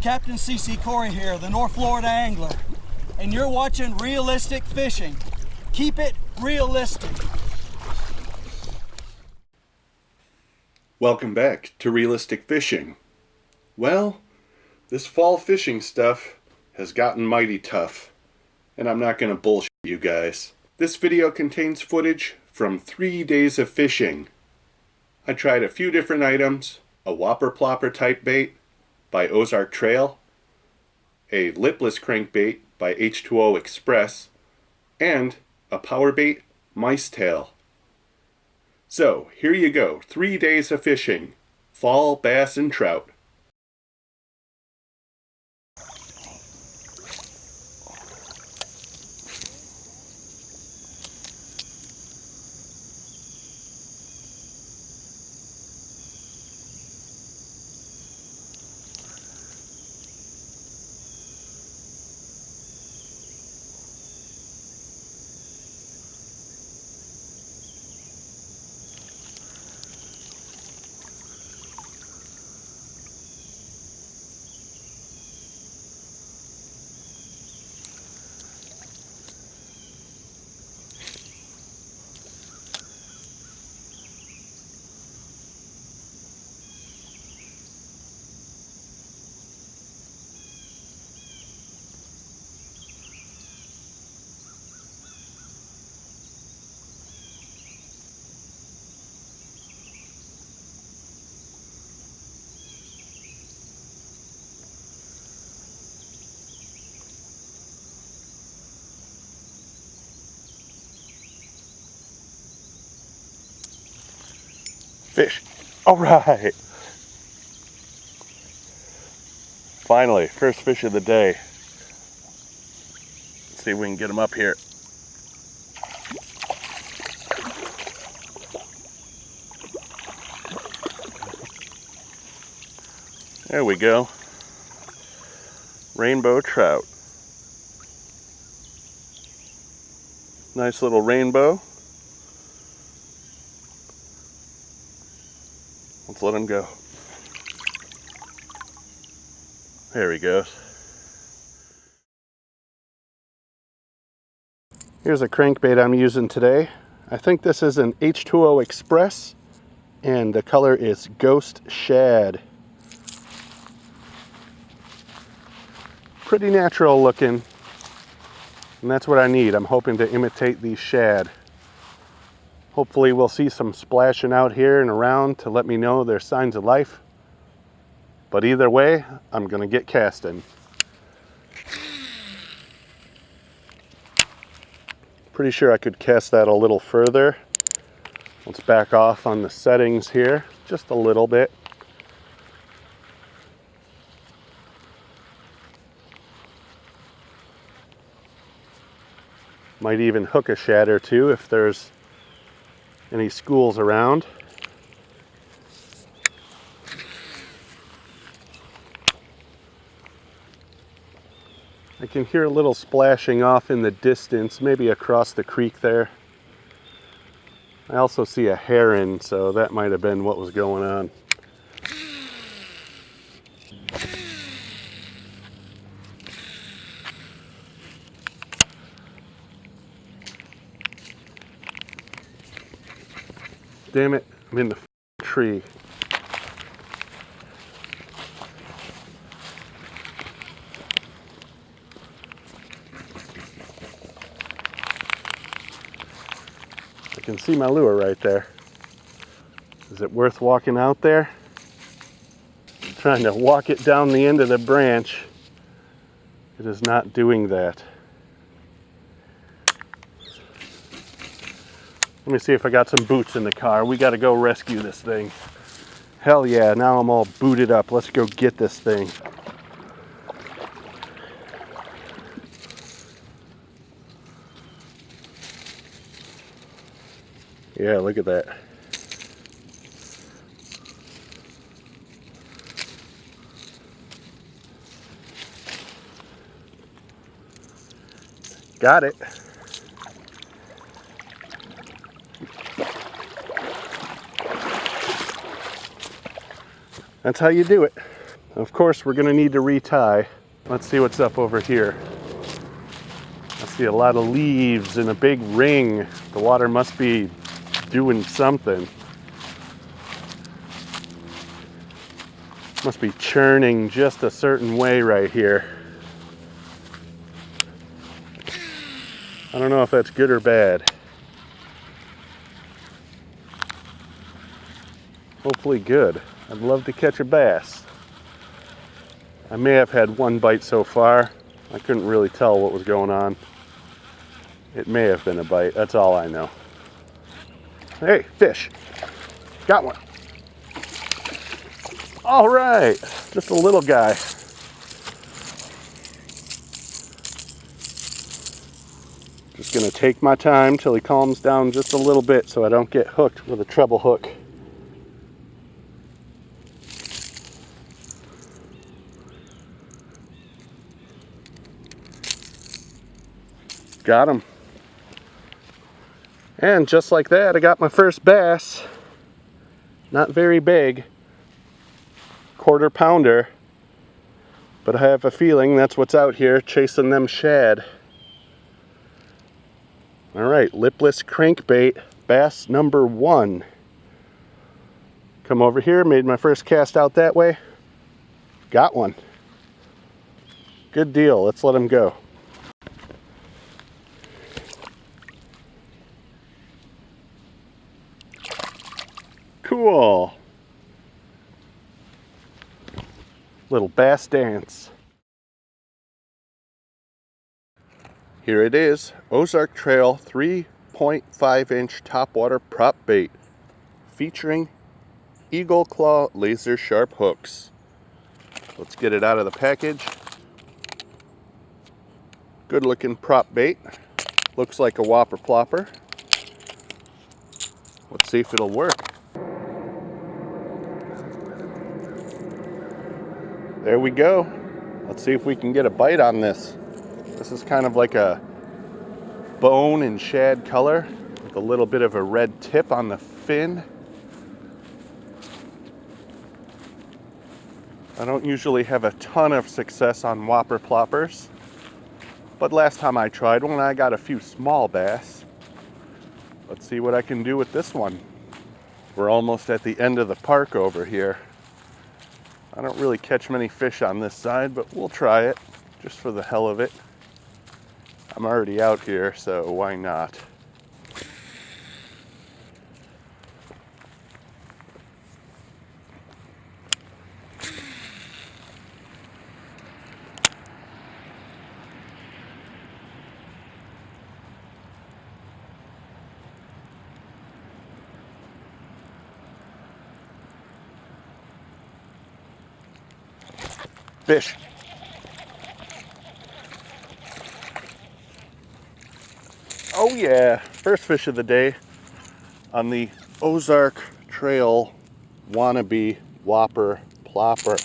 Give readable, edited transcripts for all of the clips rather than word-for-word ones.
Captain CC Corey here, the North Florida Angler, and you're watching Realistic Fishing. Keep it realistic. Welcome back to Realistic Fishing. Well, this fall fishing stuff has gotten mighty tough, and I'm not going to bullshit you guys. This video contains footage from 3 days of fishing. I tried a few different items: a whopper plopper type bait by Ozark Trail, a lipless crankbait by H20 Xpress, and a powerbait mice tail. So here you go, 3 days of fishing, fall bass and trout. Fish. All right. Finally, first fish of the day. Let's see if we can get him up here. There we go. Rainbow trout. Nice little rainbow. Let's let him go. There he goes. Here's a crankbait I'm using today. I think this is an H20 Xpress, and the color is Ghost Shad. Pretty natural looking, and that's what I need. I'm hoping to imitate these shad. Hopefully we'll see some splashing out here and around to let me know there's signs of life. But either way, I'm gonna get casting. Pretty sure I could cast that a little further. Let's back off on the settings here, just a little bit. Might even hook a shad or two if there's any schools around. I can hear a little splashing off in the distance, maybe across the creek there. I also see a heron, so that might have been what was going on. Damn it, I'm in the tree. I can see my lure right there. Is it worth walking out there? I'm trying to walk it down the end of the branch. It is not doing that. Let me see if I got some boots in the car. We got to go rescue this thing. Hell yeah, now I'm all booted up. Let's go get this thing. Yeah, look at that. Got it. That's how you do it. Of course, we're gonna need to retie. Let's see what's up over here. I see a lot of leaves and a big ring. The water must be doing something. Must be churning just a certain way right here. I don't know if that's good or bad. Hopefully good. I'd love to catch a bass. I may have had one bite so far. I couldn't really tell what was going on. It may have been a bite, that's all I know. Hey, fish. Got one. All right, just a little guy. Just gonna take my time till he calms down just a little bit so I don't get hooked with a treble hook. Got him. And just like that, I got my first bass. Not very big. Quarter pounder. But I have a feeling that's what's out here chasing them shad. Alright, lipless crankbait, bass number 1. Come over here, made my first cast out that way. Got one. Good deal, let's let him go. Cool. Little bass dance. Here it is, Ozark Trail 3.5-inch topwater prop bait featuring eagle claw laser sharp hooks. Let's get it out of the package. Good looking prop bait. Looks like a whopper plopper. Let's see if it'll work. There we go. Let's see if we can get a bite on this. This is kind of like a bone and shad color with a little bit of a red tip on the fin. I don't usually have a ton of success on whopper ploppers, but last time I tried one, I got a few small bass. Let's see what I can do with this one. We're almost at the end of the park over here. I don't really catch many fish on this side, but we'll try it just for the hell of it. I'm already out here, so why not? Fish. Oh yeah, first fish of the day on the Ozark Trail wannabe whopper plopper.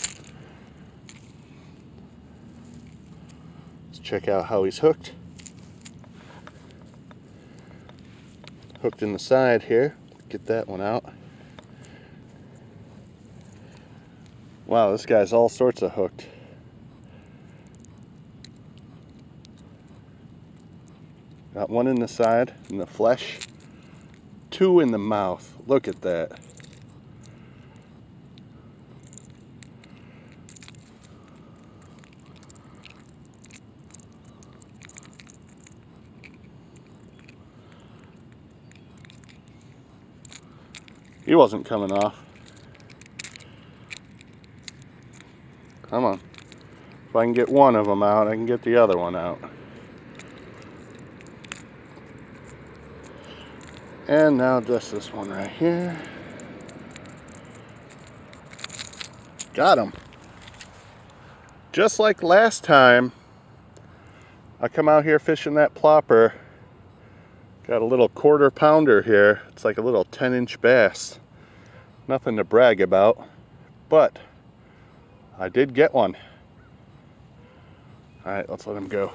Let's check out how he's hooked. Hooked in the side here. Get that one out. Wow, this guy's all sorts of hooked. Got one in the side, in the flesh, 2 in the mouth. Look at that. He wasn't coming off. Come on. If I can get one of them out, I can get the other one out. And now just this one right here. Got him. Just like last time, I come out here fishing that plopper. Got a little quarter pounder here. It's like a little 10-inch bass. Nothing to brag about, but I did get one. All right, let's let him go.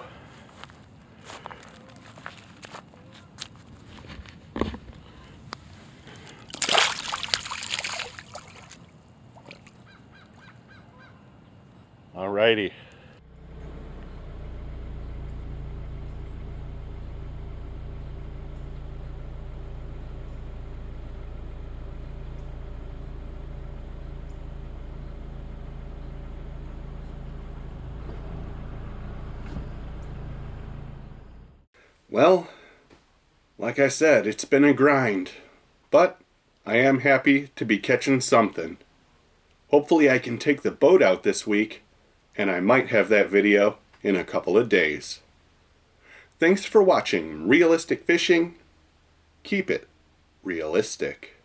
Alrighty. Well, like I said, it's been a grind, but I am happy to be catching something. Hopefully I can take the boat out this week, and I might have that video in a couple of days. Thanks for watching Realistic Fishing. Keep it realistic.